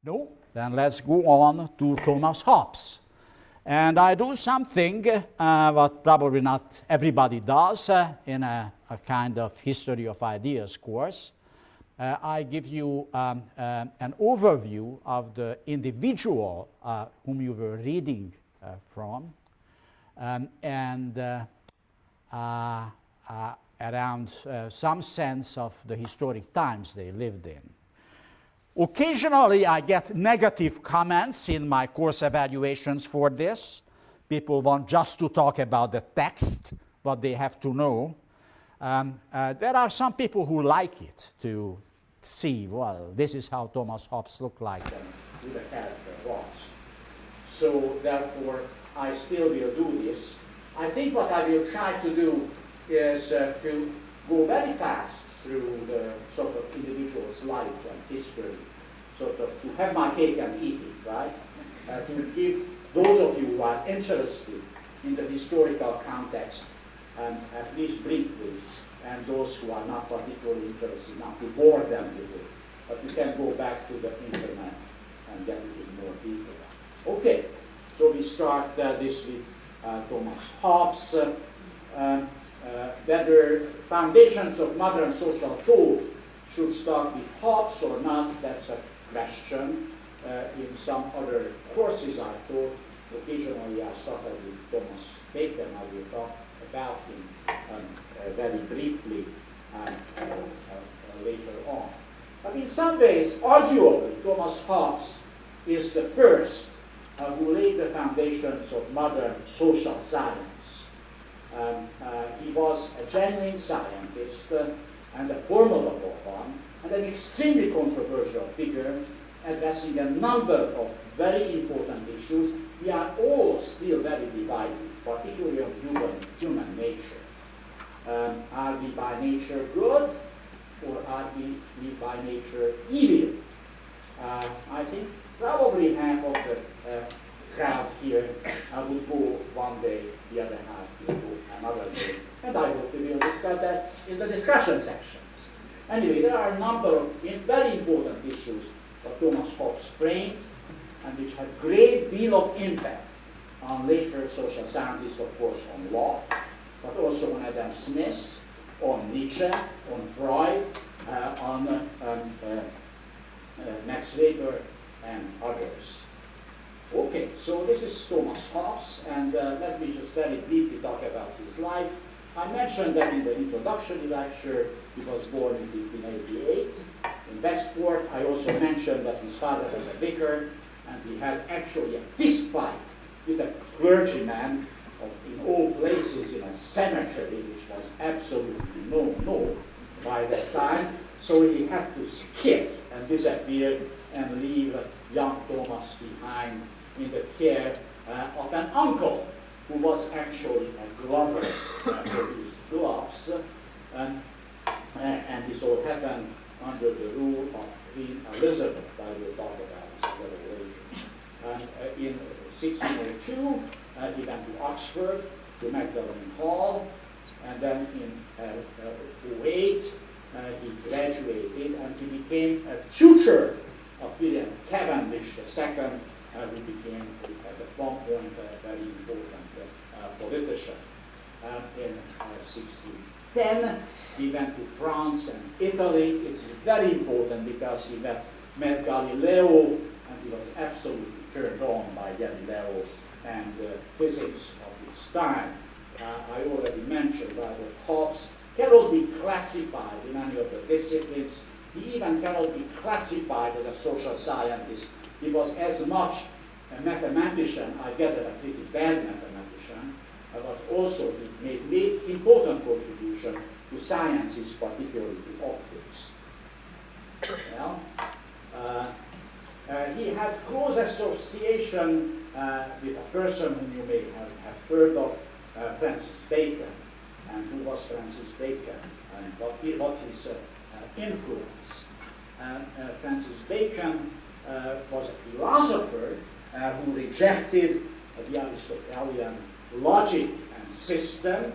No? Then let's go on to Thomas Hobbes. And I do something what probably not everybody does in a kind of history of ideas course. I give you an overview of the individual whom you were reading from, and around some sense of the historic times they lived in. Occasionally, I get negative comments in my course evaluations for this. People want just to talk about the text, what they have to know. There are some people who like it, to see, well, this is how Thomas Hobbes looked like and who the character was. So therefore, I still will do this. I think what I will try to do is to go very fast through the sort of individual's life and history, sort of to have my cake and eat it, right? To give those of you who are interested in the historical context, at least briefly, and those who are not particularly interested, not to bore them with it. But you can go back to the internet and get it in more detail. Okay, so we start this with Thomas Hobbes. Whether foundations of modern social thought should start with Hobbes or not, that's a question. In some other courses I taught, occasionally I started with Thomas Bacon. I will talk about him very briefly later on. But in some ways, arguably, Thomas Hobbes is the first who laid the foundations of modern social science. He was a genuine scientist and a formidable one, and an extremely controversial figure, addressing a number of very important issues. We are all still very divided, particularly on human nature. Are we by nature good, or are we by nature evil? I think probably half of the crowd here would go one way, the other half will go another way. And I hope we will discuss that in the discussion sections. Anyway, there are a number of very important issues that Thomas Hobbes framed, and which had a great deal of impact on later social scientists, of course, on Locke, but also on Adam Smith, on Nietzsche, on Freud, on Max Weber, and others. Okay, so this is Thomas Hobbes, and let me just very briefly talk about his life. I mentioned that in the introductory lecture. He was born in 1588 in Westport. I also mentioned that his father was a vicar, and he had actually a fist fight with a clergyman in all places in a cemetery, which was absolutely no by that time. So he had to skip and disappear and leave young Thomas behind in the care of an uncle who was actually a glover for his gloves. And this all happened under the rule of Queen Elizabeth. I will talk about this a little later. And in 1602, he went to Oxford, to Magdalen Hall, and then in 08, he graduated, and he became a tutor of William Cavendish II, who became, at one point, a very important politician. In 1610, he went to France and Italy. It's very important because he met Galileo, and he was absolutely turned on by Galileo and physics of his time. I already mentioned that Hobbes cannot be classified in any of the disciplines. He even cannot be classified as a social scientist. He was as much a mathematician, I gather a pretty bad mathematician, but also he made important contribution to sciences, particularly to optics. Well, he had close association with a person whom you may have heard of, Francis Bacon. And who was Francis Bacon, and what his influence? Francis Bacon was a philosopher who rejected the Aristotelian logic and system,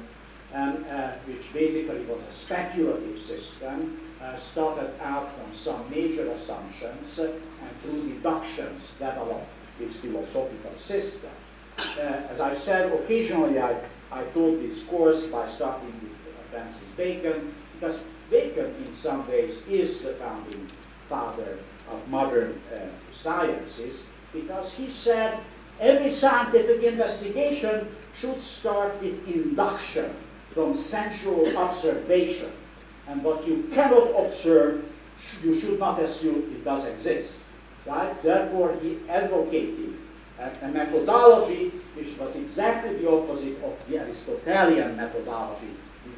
which basically was a speculative system, started out from some major assumptions and through deductions developed this philosophical system. As I said, occasionally I taught this course by starting with Francis Bacon, because Bacon in some ways is the founding father of modern sciences, because he said every scientific investigation should start with induction from sensual observation. And what you cannot observe, you should not assume it does exist. Right? Therefore, he advocated a methodology which was exactly the opposite of the Aristotelian methodology,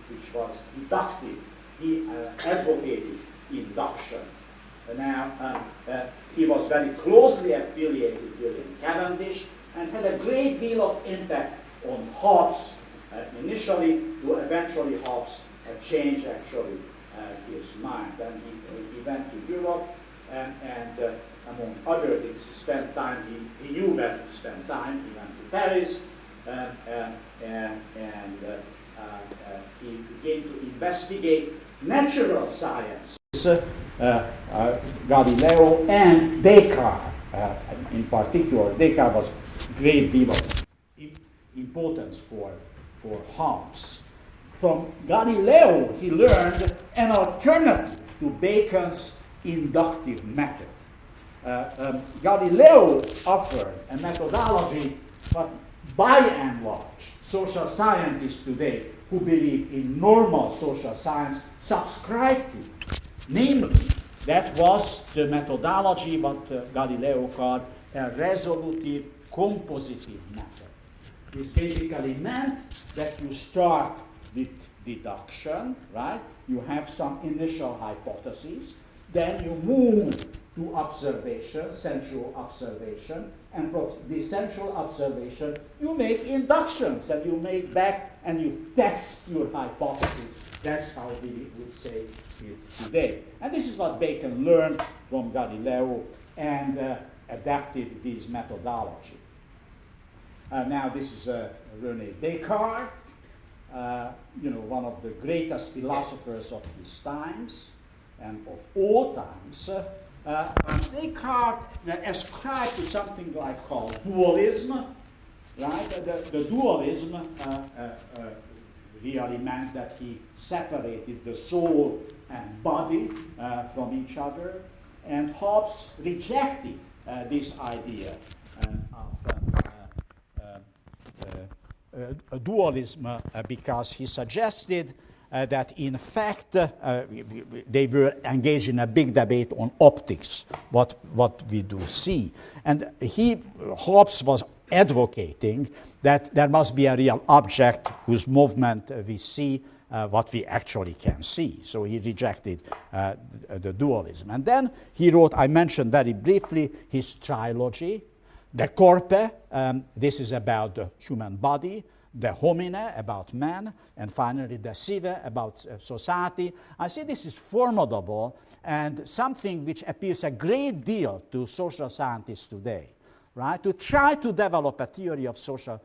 which was deductive. He advocated induction. Now, he was very closely affiliated with William Cavendish and had a great deal of impact on Hobbes initially, to eventually Hobbes changed actually his mind. And he went to Europe and among other things, spent time, he knew where to spend time. He went to Paris and he began to investigate natural science. Galileo and Descartes, in particular. Descartes was a great deal of importance for Hobbes. From Galileo, he learned an alternative to Bacon's inductive method. Galileo offered a methodology, but by and large, social scientists today who believe in normal social science subscribe to. Namely, that was the methodology what Galileo called a resolutive compositive method. It basically meant that you start with deduction, right? You have some initial hypotheses, then you move to observation, sensual observation, and from this sensual observation, you make inductions, and you make back and you test your hypothesis. That's how we would say it today. And this is what Bacon learned from Galileo and adapted this methodology. Now this is René Descartes, one of the greatest philosophers of his times and of all times. Descartes ascribed to something like called dualism, right? The dualism really meant that he separated the soul and body from each other, and Hobbes rejected this idea of dualism because he suggested that in fact they were engaged in a big debate on optics, what we do see. And Hobbes was advocating that there must be a real object whose movement we see, what we actually can see. So he rejected the dualism. And then he wrote, I mentioned very briefly, his trilogy, De Corpe, this is about the human body, De Homine, about man, and finally De Cive, about society. I see this is formidable and something which appeals a great deal to social scientists today, right? To try to develop a theory of social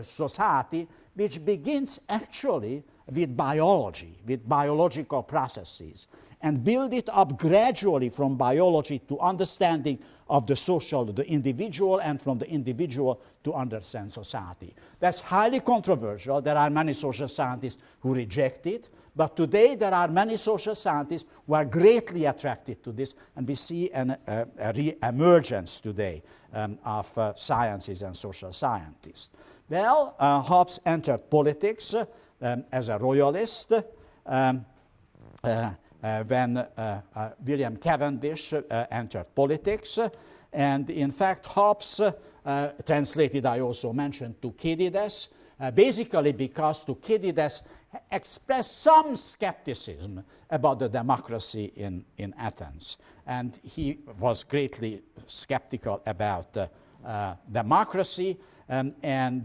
society which begins actually with biology, with biological processes, and build it up gradually from biology to understanding of the social, the individual, and from the individual to understand society. That's highly controversial. There are many social scientists who reject it, but today there are many social scientists who are greatly attracted to this, and we see a re-emergence today of sciences and social scientists. Well, Hobbes entered politics as a royalist when William Cavendish entered politics. And in fact, Hobbes translated, I also mentioned, Thucydides, basically because Thucydides expressed some skepticism about the democracy in Athens. And he was greatly skeptical about democracy and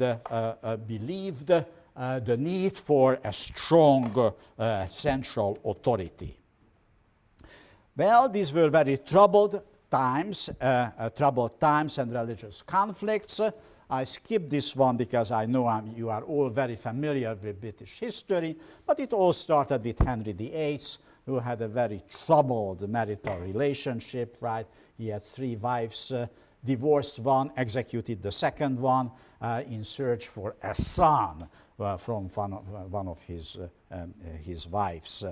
believed the need for a strong central authority. Well, these were very troubled times and religious conflicts. I skipped this one because I know you are all very familiar with British history, but it all started with Henry VIII, who had a very troubled marital relationship, right? He had 3 wives, divorced one, executed the second one in search for a son from one of his wives.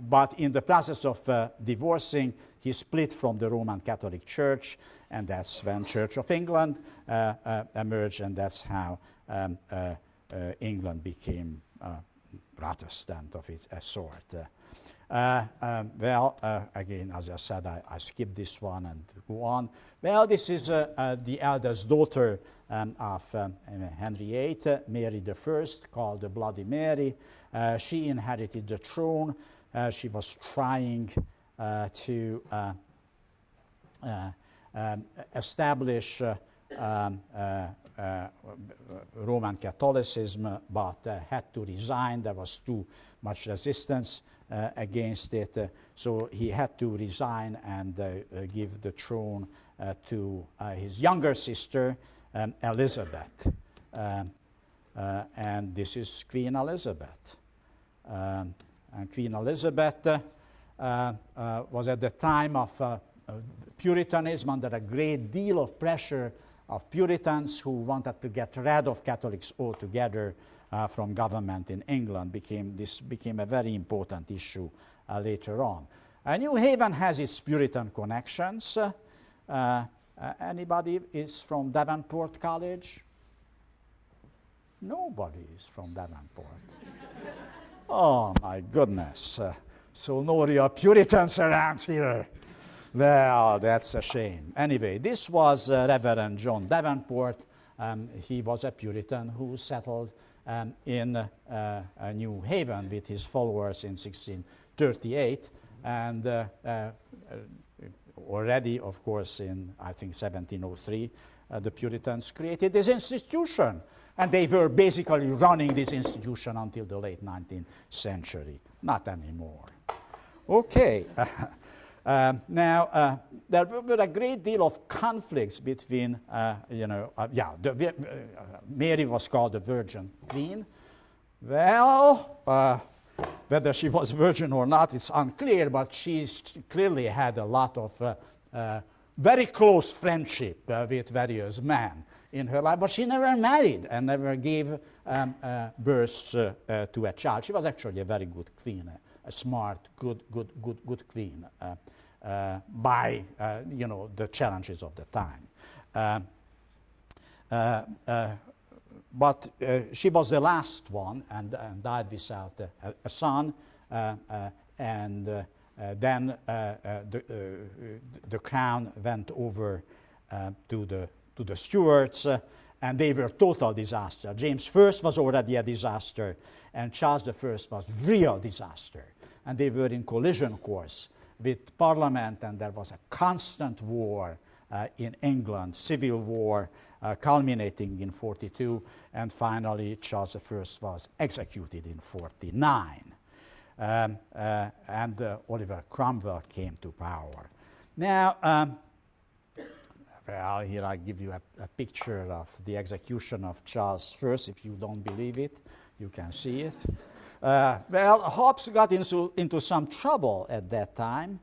But in the process of divorcing, he split from the Roman Catholic Church, and that's when Church of England emerged, and that's how England became Protestant of its sort. Again, as I said, I skipped this one and go on. Well, this is the eldest daughter of Henry VIII, Mary I, called the Bloody Mary. She inherited the throne. She was trying to establish Roman Catholicism, but had to resign. There was too much resistance against it, so he had to resign and give the throne to his younger sister, Elizabeth. And this is Queen Elizabeth. And Queen Elizabeth was at the time of Puritanism under a great deal of pressure of Puritans who wanted to get rid of Catholics altogether from government in England. This became a very important issue later on. New Haven has its Puritan connections. Anybody is from Devonport College? Nobody is from Devonport. Oh my goodness. So no real Puritans around here. Well, that's a shame. Anyway, this was Reverend John Devonport. He was a Puritan who settled in New Haven with his followers in 1638. And already, of course, in, I think, 1703, the Puritans created this institution. And they were basically running this institution until the late 19th century. Not anymore. Okay. Now, there were a great deal of conflicts between, Mary was called the Virgin Queen. Well, whether she was virgin or not, it's unclear, but she clearly had a lot of very close friendship with various men in her life, but she never married and never gave birth to a child. She was actually a very good queen, a smart, good queen by the challenges of the time. But she was the last one and died without a son, and then the crown went over to the Stuarts, and they were total disaster. James I was already a disaster, and Charles I was real disaster. And they were in collision course with Parliament, and there was a constant war in England, civil war, culminating in 42, and finally Charles I was executed in 49. And Oliver Cromwell came to power. Now, well, here I give you a picture of the execution of Charles I. If you don't believe it, you can see it. Well, Hobbes got into some trouble at that time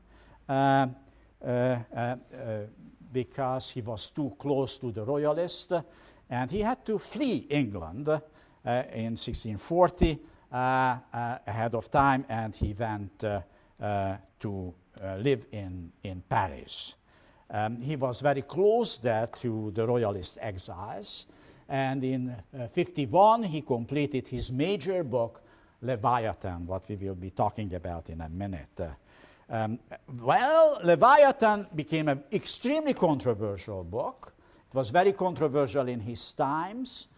because he was too close to the Royalists, and he had to flee England in 1640 ahead of time, and he went to live in Paris. He was very close there to the Royalist exiles, and in 51 he completed his major book, Leviathan, what we will be talking about in a minute. Well, Leviathan became an extremely controversial book. It was very controversial in his times,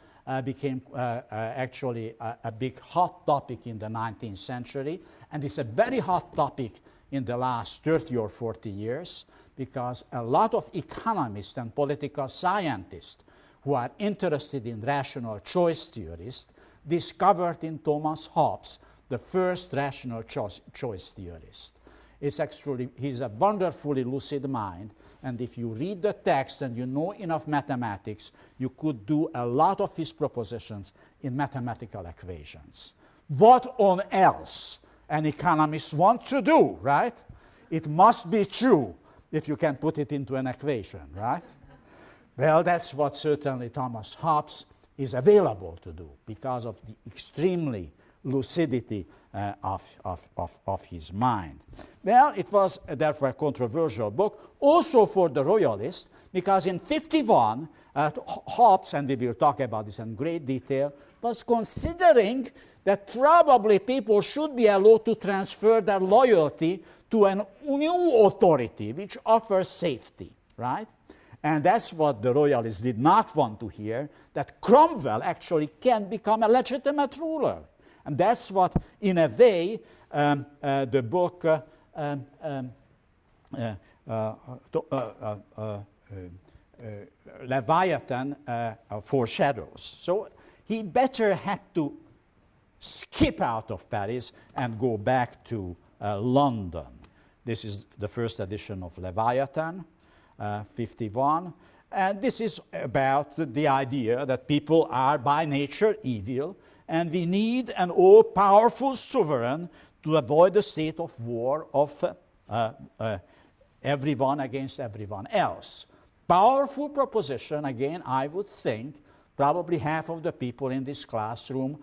became actually a big hot topic in the 19th century, and it's a very hot topic in the last 30 or 40 years, because a lot of economists and political scientists who are interested in rational choice theorists discovered in Thomas Hobbes the first rational choice theorist. He's a wonderfully lucid mind, and if you read the text and you know enough mathematics, you could do a lot of his propositions in mathematical equations. What on else and economists want to do, right? It must be true if you can put it into an equation, right? Well, that's what certainly Thomas Hobbes is available to do because of the extremely lucidity of his mind. Well, it was therefore a controversial book, also for the royalists, because in 51, Hobbes, and we will talk about this in great detail, was considering that probably people should be allowed to transfer their loyalty to a new authority which offers safety, right? And that's what the royalists did not want to hear, that Cromwell actually can become a legitimate ruler. And that's what, in a way, the book Leviathan foreshadows. So he better had to skip out of Paris and go back to London. This is the first edition of Leviathan, 51. And this is about the idea that people are by nature evil, and we need an all-powerful sovereign to avoid the state of war of everyone against everyone else. Powerful proposition, again, I would think, probably half of the people in this classroom,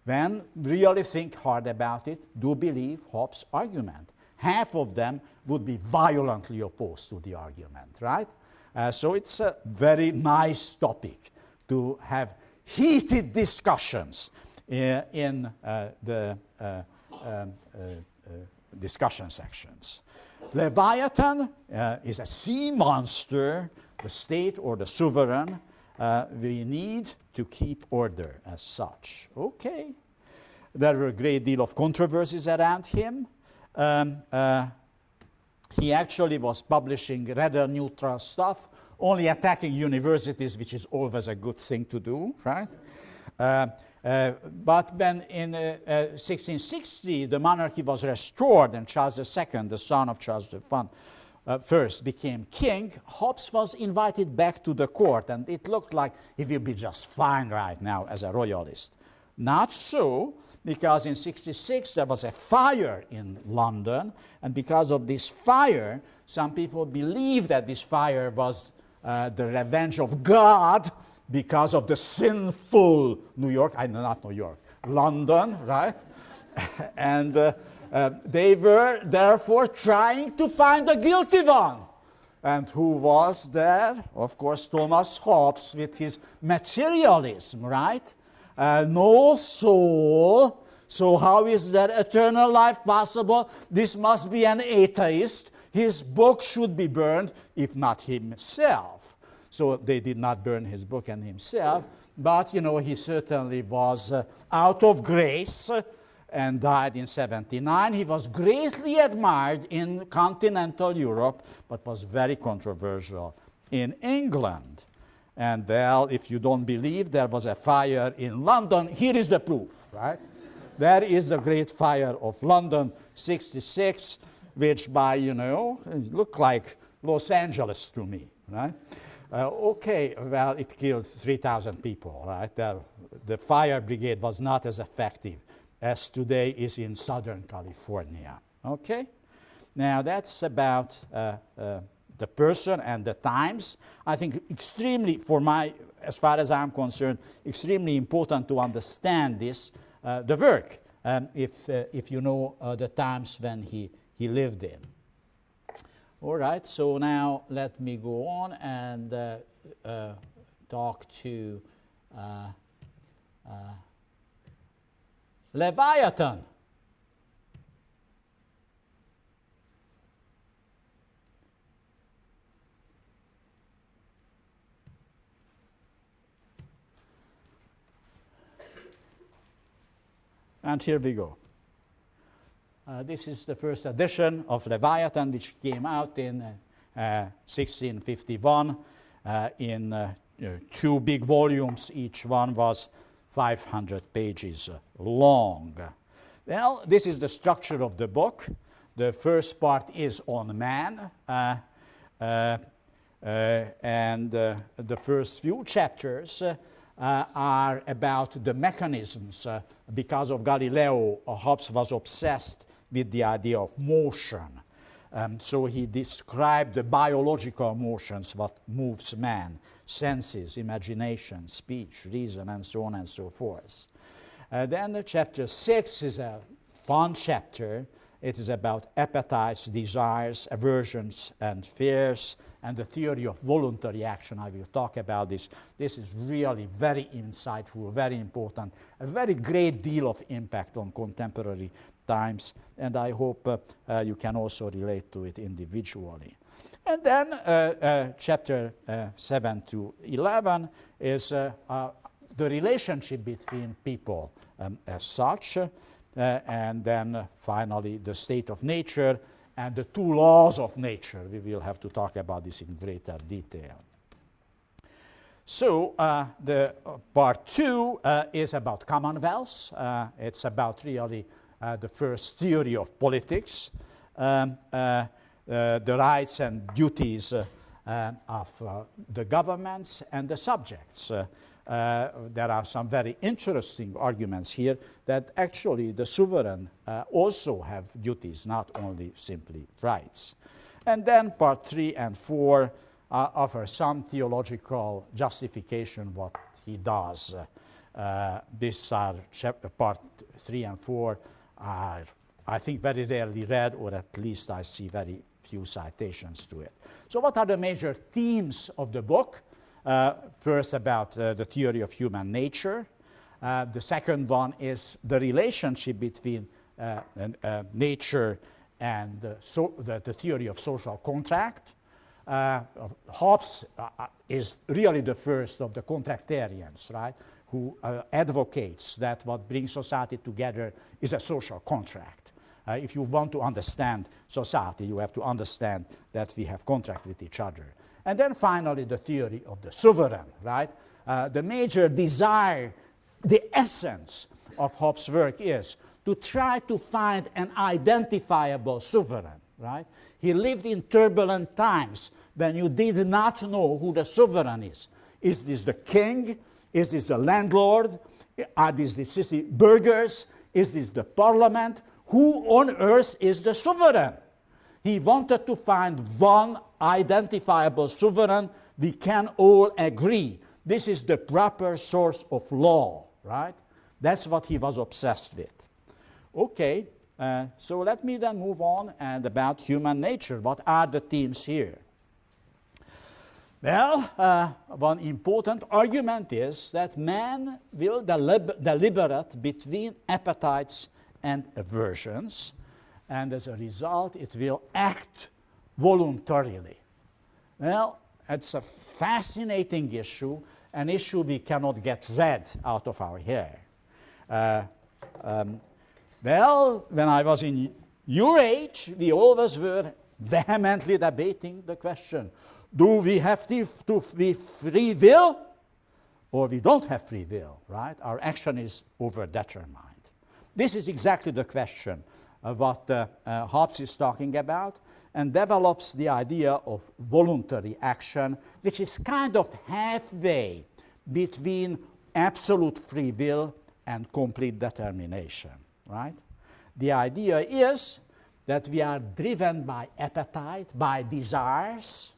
when really think hard about it, do believe Hobbes' argument. Half of them would be violently opposed to the argument, right? So it's a very nice topic to have heated discussions in the discussion sections. Leviathan is a sea monster, the state or the sovereign. We need to keep order as such. Okay. There were a great deal of controversies around him. He actually was publishing rather neutral stuff, only attacking universities, which is always a good thing to do, right? But when in 1660 the monarchy was restored and Charles II, the son of Charles I, first became king, Hobbes was invited back to the court, and it looked like he will be just fine right now as a royalist. Not so, because in 66 there was a fire in London, and because of this fire, some people believed that this fire was the revenge of God because of the sinful London, right? And they were therefore trying to find the guilty one. And who was there? Of course, Thomas Hobbes with his materialism, right? No soul. So how is that eternal life possible? This must be an atheist. His book should be burned, if not himself. So they did not burn his book and himself, but, you know, he certainly was out of grace and died in 79. He was greatly admired in continental Europe, but was very controversial in England. And, well, if you don't believe there was a fire in London, here is the proof, right? There is the Great Fire of London, 66, which by, looked like Los Angeles to me, right? Okay, well, it killed 3,000 people, right? The fire brigade was not as effective as today is in Southern California, okay? Now, that's about the person and the times. I think extremely, as far as I'm concerned, extremely important to understand this, the work, if you know the times when he lived in. All right, so now let me go on and talk to Leviathan. And here we go. This is the first edition of Leviathan, which came out in 1651 in 2 big volumes. Each one was 500 pages long. Well, this is the structure of the book. The first part is on man, and the first few chapters are about the mechanisms. Because of Galileo, Hobbes was obsessed with the idea of motion. So he described the biological motions, what moves man, senses, imagination, speech, reason, and so on and so forth. Then chapter 6 is a fun chapter. It is about appetites, desires, aversions, and fears, and the theory of voluntary action. I will talk about this. This is really very insightful, very important, a very great deal of impact on contemporary times, and I hope you can also relate to it individually. And then chapter 7 to 11 is the relationship between people as such, and then finally the state of nature and the two laws of nature. We will have to talk about this in greater detail. So the part 2 is about commonwealths. It's about really the first theory of politics, the rights and duties of the governments and the subjects. There are some very interesting arguments here that actually the sovereign also have duties, not only simply rights. And then part 3 and 4 offer some theological justification what he does. These are part 3 and 4 are, I think, very rarely read, or at least I see very few citations to it. So what are the major themes of the book? First, about the theory of human nature. The second one is the relationship between nature and the theory of social contract. Hobbes is really the first of the contractarians, right, who advocates that what brings society together is a social contract. If you want to understand society, you have to understand that we have contract with each other. And then finally, the theory of the sovereign, right? The major desire, the essence of Hobbes' work is to try to find an identifiable sovereign, right? He lived in turbulent times when you did not know who the sovereign is. Is this the king? Is this the landlord? Are these the city burghers? Is this the parliament? Who on earth is the sovereign? He wanted to find one identifiable sovereign we can all agree. This is the proper source of law, right? That's what he was obsessed with. Okay, so let me then move on and about human nature. What are the themes here? Well, one important argument is that man will deliberate between appetites and aversions, and as a result, it will act voluntarily. Well, it's a fascinating issue, an issue we cannot get rid out of our hair. Well, when I was in your age, we always were vehemently debating the question, do we have free will or we don't have free will, right? Our action is overdetermined. This is exactly the question of what Hobbes is talking about, and develops the idea of voluntary action, which is kind of halfway between absolute free will and complete determination, right? The idea is that we are driven by appetite, by desires.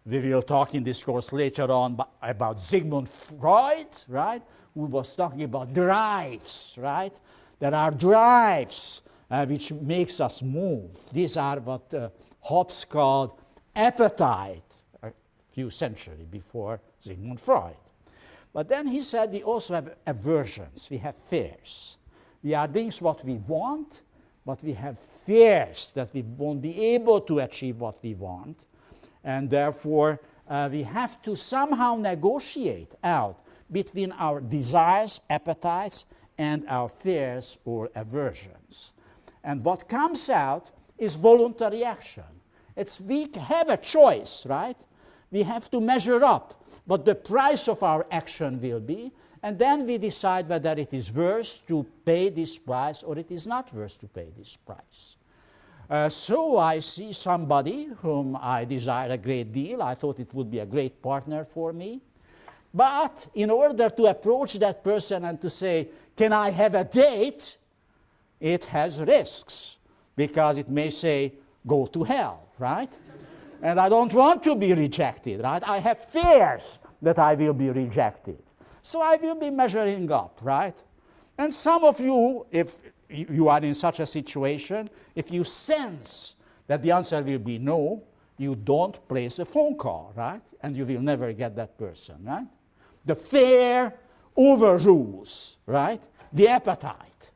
We will talk in this course later on about Sigmund Freud, right, who was talking about drives, right? There are drives which makes us move. These are what Hobbes called appetite a few centuries before Sigmund Freud. But then he said we also have aversions, we have fears. We are doing what we want, but we have fears that we won't be able to achieve what we want. And therefore, we have to somehow negotiate out between our desires, appetites, and our fears or aversions. And what comes out is voluntary action. We have a choice, right? We have to measure up what the price of our action will be, and then we decide whether it is worth to pay this price or it is not worth to pay this price. So I see somebody whom I desire a great deal. I thought it would be a great partner for me. But in order to approach that person and to say, can I have a date? It has risks. because it may say, go to hell, right? And I don't want to be rejected, right? I have fears that I will be rejected. So I will be measuring up, right? And some of you, if you are in such a situation, if you sense that the answer will be no, you don't place a phone call, right? And you will never get that person, right? The fear overrules, right? The appetite.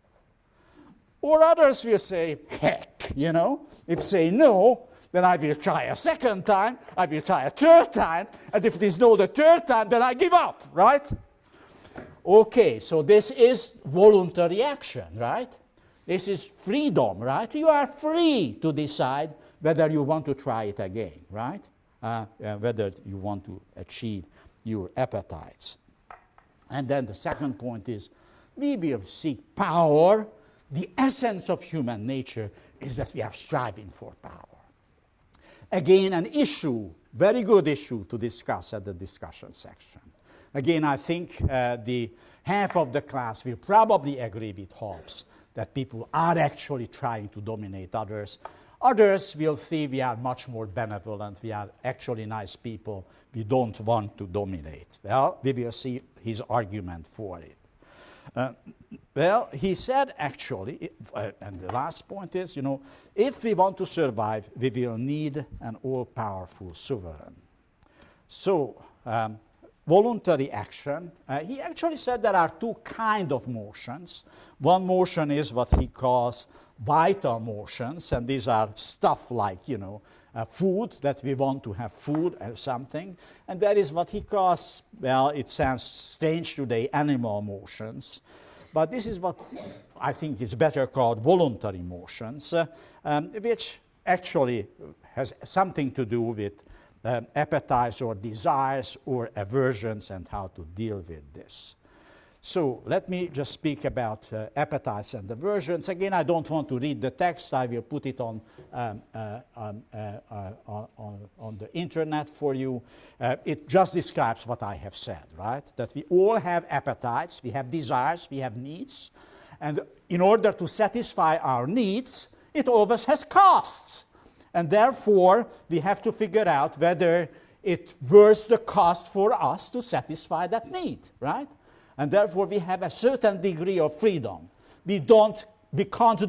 Or others will say, heck, you know, if say no, then I will try a second time, I will try a third time, and if it is no the third time, then I give up, right? Okay, so this is voluntary action, right? This is freedom, right? You are free to decide whether you want to try it again, right? Whether you want to achieve your appetites. And then the second point is, we will seek power. The essence of human nature is that we are striving for power. Again, an issue, very good issue to discuss at the discussion section. Again, I think the half of the class will probably agree with Hobbes that people are actually trying to dominate others. Others will see we are much more benevolent, we are actually nice people, we don't want to dominate. Well, we will see his argument for it. Well, he said actually, and the last point is, you know, if we want to survive, we will need an all-powerful sovereign. So, voluntary action, he actually said there are two kinds of motions. One motion is what he calls vital motions, and these are stuff like, you know, food, that we want to have food or something. And that is what he calls, well, it sounds strange today, animal motions. But this is what I think is better called voluntary motions, which actually has something to do with appetites or desires or aversions and how to deal with this. So let me just speak about appetites and aversions. Again, I don't want to read the text. I will put it on the internet for you. It just describes what I have said, right? That we all have appetites, we have desires, we have needs. And in order to satisfy our needs, it always has costs. And therefore, we have to figure out whether it worth the cost for us to satisfy that need, right? And therefore, we have a certain degree of freedom. We can't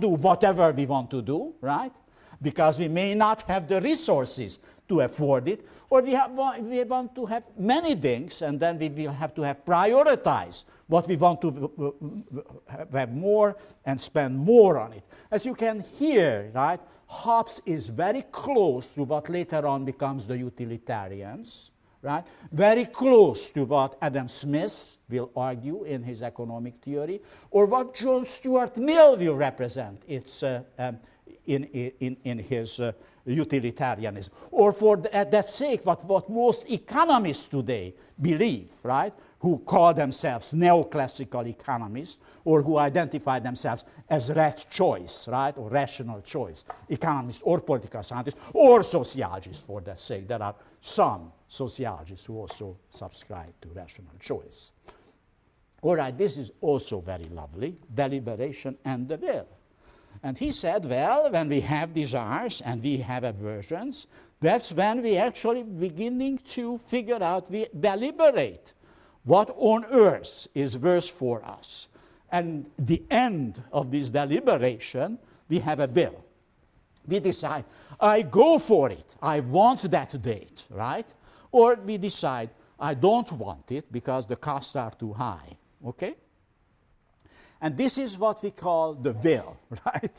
do whatever we want to do, right? Because we may not have the resources to afford it, or we want to have many things, and then we will have to have prioritize what we want to have more and spend more on it. As you can hear, right, Hobbes is very close to what later on becomes the utilitarians, right? Very close to what Adam Smith will argue in his economic theory, or what John Stuart Mill will represent in his utilitarianism, or for at that sake what most economists today believe, right? Who call themselves neoclassical economists, or who identify themselves as right choice, right, or rational choice economists, or political scientists, or sociologists for that sake. There are some sociologists who also subscribe to rational choice. All right, this is also very lovely, deliberation and the will. And he said, well, when we have desires and we have aversions, that's when we actually beginning to figure out, we deliberate what on earth is worse for us. And the end of this deliberation, we have a will. We decide, I go for it, I want that date, right? Or we decide, I don't want it because the costs are too high, okay? And this is what we call the will, right?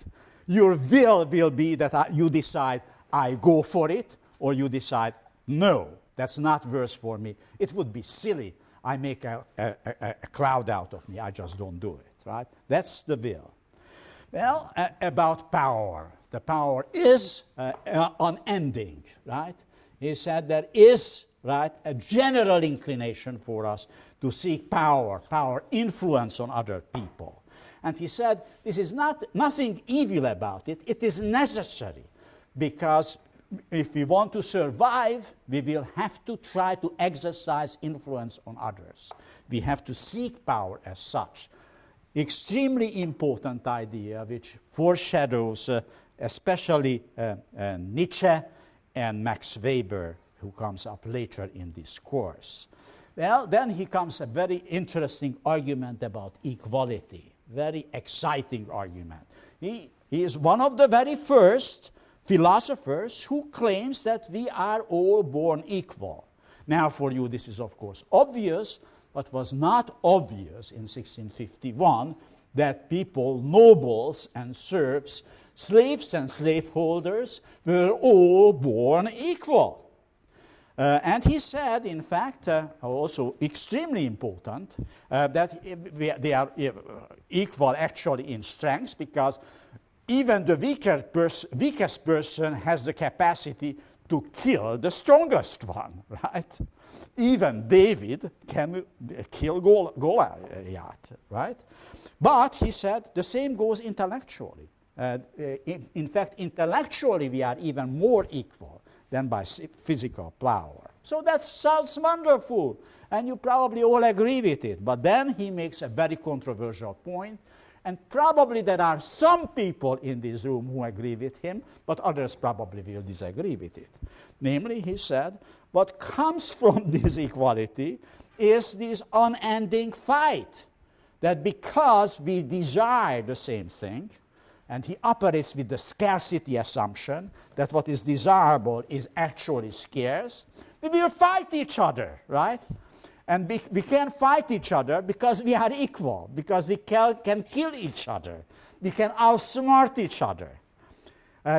Your will be that you decide, I go for it, or you decide, no, that's not worth for me. It would be silly. I make a cloud out of me. I just don't do it, right? That's the will. Well, about power. The power is unending, right? He said there is, right, a general inclination for us to seek power, influence on other people. And he said this is nothing evil about it. It is necessary because if we want to survive, we will have to try to exercise influence on others. We have to seek power as such. Extremely important idea which foreshadows especially Nietzsche and Max Weber, who comes up later in this course. Well, then he comes a very interesting argument about equality, very exciting argument. He is one of the very first philosophers who claims that we are all born equal. Now, for you, this is, of course, obvious, but was not obvious in 1651 that people, nobles and serfs, slaves and slaveholders were all born equal. And he said, in fact, also extremely important, that they are equal actually in strength, because even the weakest person has the capacity to kill the strongest one, right? Even David can kill Goliath, right? But he said the same goes intellectually. In fact, intellectually we are even more equal than by physical power. So that sounds wonderful, and you probably all agree with it. But then he makes a very controversial point, and probably there are some people in this room who agree with him, but others probably will disagree with it. Namely, he said, what comes from this equality is this unending fight, that because we desire the same thing, and he operates with the scarcity assumption that what is desirable is actually scarce, we will fight each other, right? And we can fight each other because we are equal, because we can kill each other. We can outsmart each other.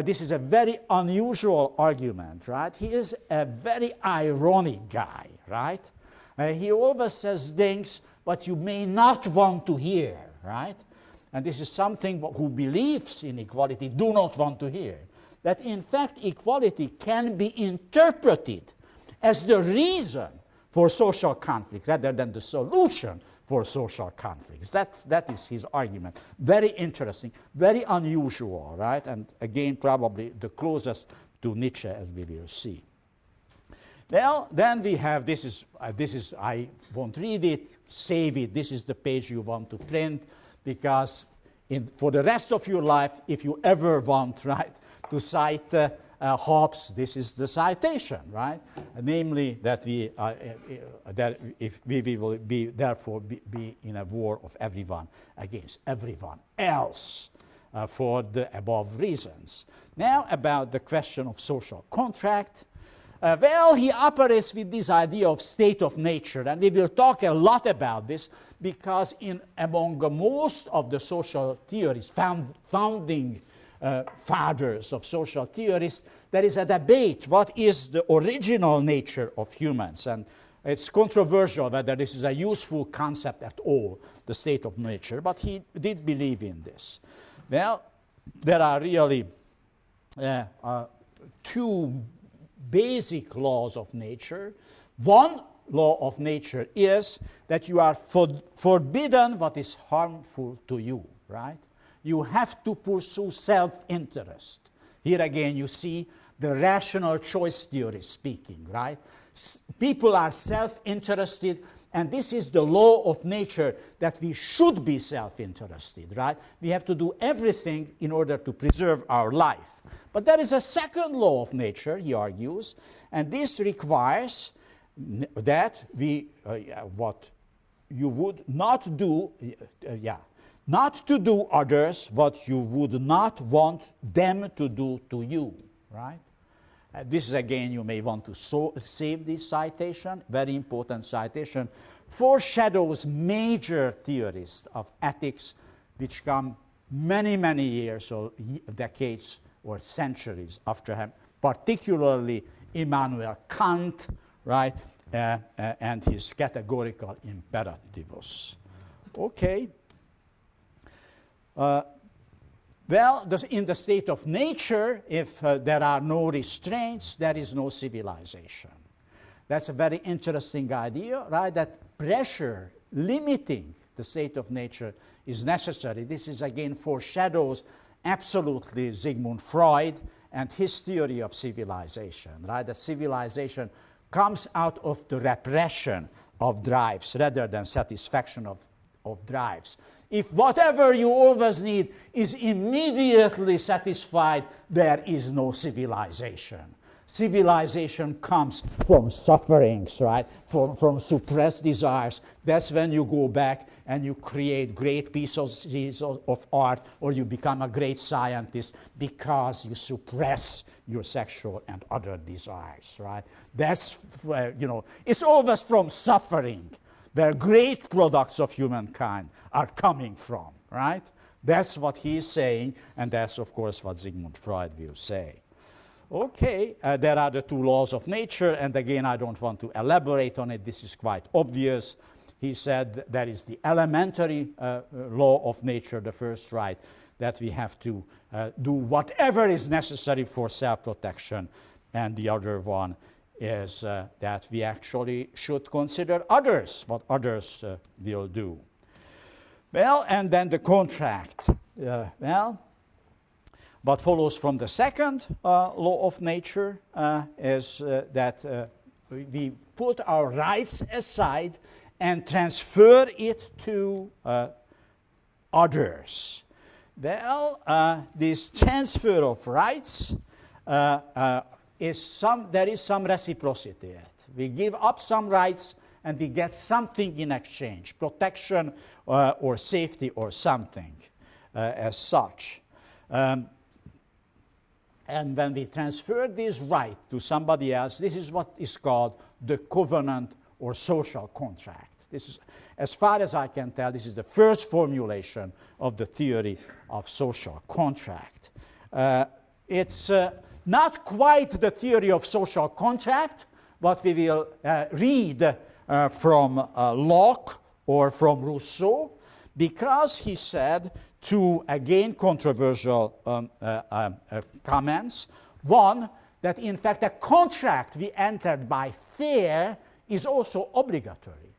This is a very unusual argument, right? He is a very ironic guy, right? He always says things what you may not want to hear, right? And this is something who believes in equality do not want to hear. That in fact equality can be interpreted as the reason for social conflict rather than the solution for social conflicts. That is his argument. Very interesting, very unusual, right? And again, probably the closest to Nietzsche, as we will see. Well, then we have, this is I won't read it, save it. This is the page you want to print, because for the rest of your life, if you ever want, right, to cite Hobbes, this is the citation, right? Namely, that we will be therefore be in a war of everyone against everyone else for the above reasons. Now, about the question of social contract. Well, he operates with this idea of state of nature, and we will talk a lot about this, because among most of the social theories, founding fathers of social theories, there is a debate, what is the original nature of humans? And it's controversial whether this is a useful concept at all, the state of nature, but he did believe in this. Well, there are really two basic laws of nature. One law of nature is that you are forbidden what is harmful to you, right? You have to pursue self-interest. Here again you see the rational choice theory speaking, right? People are self-interested, and this is the law of nature, that we should be self-interested, right? We have to do everything in order to preserve our life. But there is a second law of nature, he argues, and this requires that what you would not do, not to do others what you would not want them to do to you, right? This is, again, you may want to save this citation, very important citation, foreshadows major theorists of ethics which come many, many years or decades or centuries after him, particularly Immanuel Kant, right, and his categorical imperativus. Okay. Well, in the state of nature, if there are no restraints, there is no civilization. That's a very interesting idea, right? That pressure limiting the state of nature is necessary. This is, again, foreshadows absolutely Sigmund Freud and his theory of civilization, right? That civilization comes out of the repression of drives rather than satisfaction of of drives. If whatever you always need is immediately satisfied, there is no civilization. Civilization comes from sufferings, right? From suppressed desires. That's when you go back and you create great pieces of art, or you become a great scientist because you suppress your sexual and other desires, right? That's, it's always from suffering where great products of humankind are coming from, right? That's what he's saying, and that's, of course, what Sigmund Freud will say. Okay, there are the two laws of nature, and again, I don't want to elaborate on it. This is quite obvious. He said there is the elementary law of nature, the first right, that we have to do whatever is necessary for self-protection, and the other one is that we actually should consider others, what others will do. Well, and then the contract. What follows from the second law of nature is that we put our rights aside and transfer it to others. Well, this transfer of rights, there is some reciprocity in it. We give up some rights and we get something in exchange, protection or safety or something as such. And when we transfer this right to somebody else, this is what is called the covenant or social contract. This is, as far as I can tell, this is the first formulation of the theory of social contract. It's not quite the theory of social contract, but we will read from Locke or from Rousseau, because he said two, again, controversial comments. One, that in fact a contract we entered by fear is also obligatory.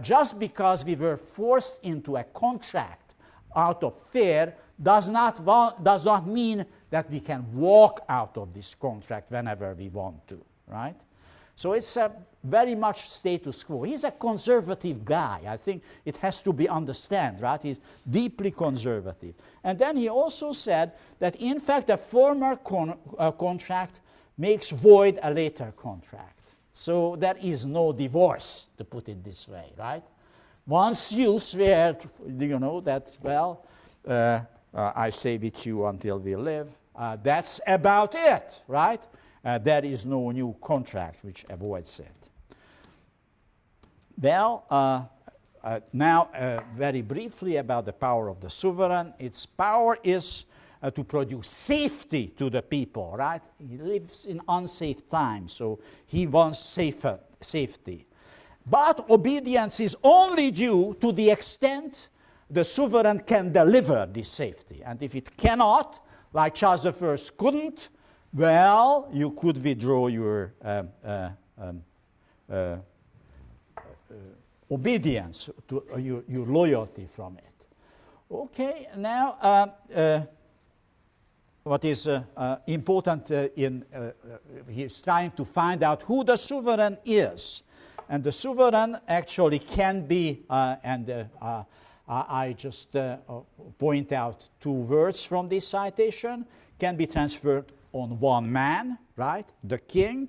Just because we were forced into a contract out of fear does not mean that we can walk out of this contract whenever we want to, right? So it's very much status quo. He's a conservative guy. I think it has to be understood, right? He's deeply conservative. And then he also said that, in fact, a former contract makes void a later contract. So there is no divorce, to put it this way, right? Once you swear, that, well, I stay with you until we live, that's about it, right? There is no new contract which avoids it. Well, now very briefly about the power of the sovereign. Its power is to produce safety to the people, right? He lives in unsafe times, so he wants safety. But obedience is only due to the extent the sovereign can deliver this safety. And if it cannot, like Charles I couldn't, well, you could withdraw your obedience, to your loyalty from it. Okay, now what is important he's trying to find out who the sovereign is. And the sovereign actually can be, I just point out two words from this citation, can be transferred on one man, right, the king,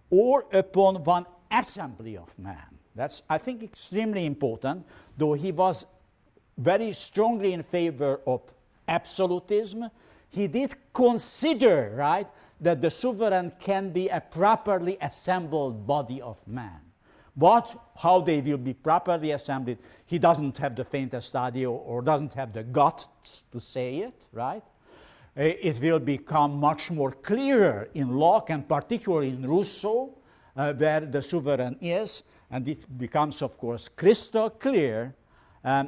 or upon one assembly of men. That's, I think, extremely important, though he was very strongly in favor of absolutism. He did consider, right, that the sovereign can be a properly assembled body of men. But how they will be properly assembled, he doesn't have the faintest idea or doesn't have the guts to say it, right? It will become much more clearer in Locke and particularly in Rousseau, where the sovereign is, and it becomes, of course, crystal clear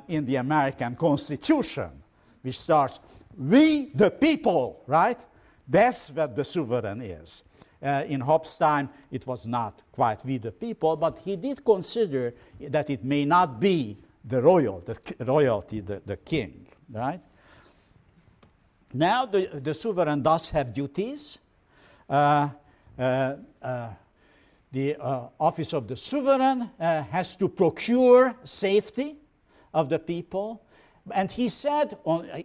in the American Constitution, which starts, "We the people," right? That's what the sovereign is. In Hobbes' time, it was not quite "we the people," but he did consider that it may not be the royalty, the king, right? Now, the sovereign does have duties. The office of the sovereign has to procure safety. of the people. And he said,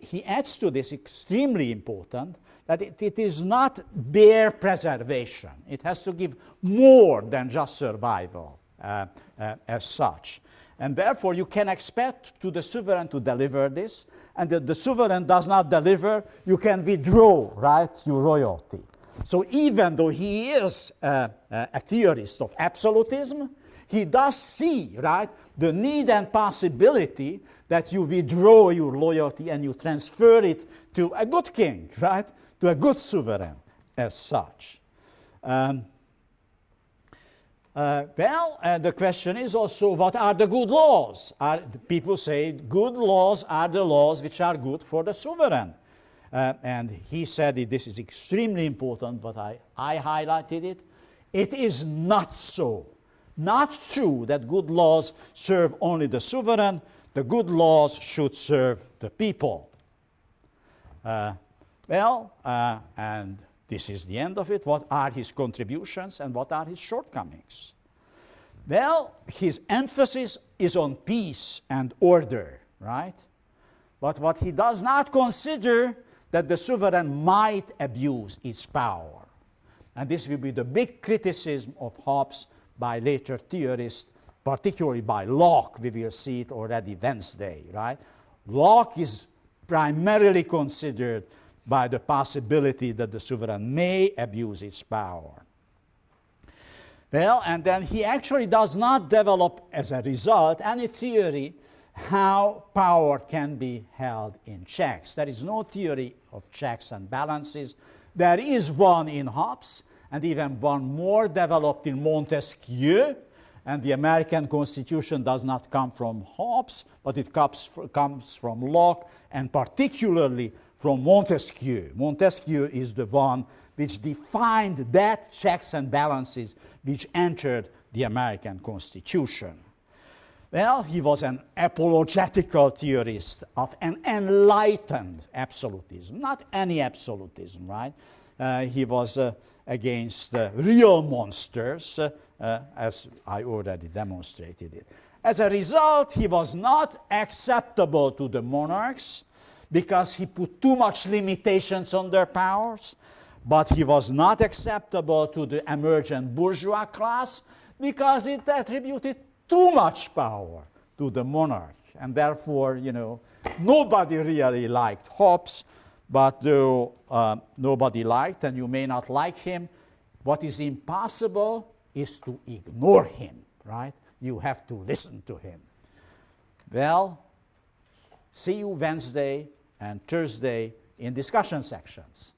he adds to this, extremely important, that it is not bare preservation. It has to give more than just survival as such. And therefore, you can expect to the sovereign to deliver this, and if the sovereign does not deliver, you can withdraw, right, your royalty. So even though he is a theorist of absolutism, he does see, right, the need and possibility that you withdraw your loyalty and you transfer it to a good king, right, to a good sovereign as such. The question is also, what are the good laws? People say good laws are the laws which are good for the sovereign. And he said this is extremely important, but I highlighted it. It is not so. Not true that good laws serve only the sovereign. The good laws should serve the people. And this is the end of it. What are his contributions and what are his shortcomings? Well, his emphasis is on peace and order, right? But what he does not consider that the sovereign might abuse its power. And this will be the big criticism of Hobbes by later theorists, particularly by Locke. We will see it already Wednesday, right? Locke is primarily considered by the possibility that the sovereign may abuse its power. Well, and then he actually does not develop, as a result, any theory how power can be held in checks. There is no theory of checks and balances. There is one in Hobbes, and even one more developed in Montesquieu. And the American Constitution does not come from Hobbes, but it comes from Locke, and particularly from Montesquieu. Montesquieu is the one which defined that checks and balances which entered the American Constitution. Well, he was an apologetical theorist of an enlightened absolutism, not any absolutism, right? He was against real monsters, as I already demonstrated it. As a result, he was not acceptable to the monarchs because he put too much limitations on their powers, but he was not acceptable to the emergent bourgeois class because it attributed too much power to the monarch. And therefore, nobody really liked Hobbes, but though nobody liked, and you may not like him, what is impossible is to ignore him, right? You have to listen to him. Well, see you Wednesday and Thursday in discussion sections.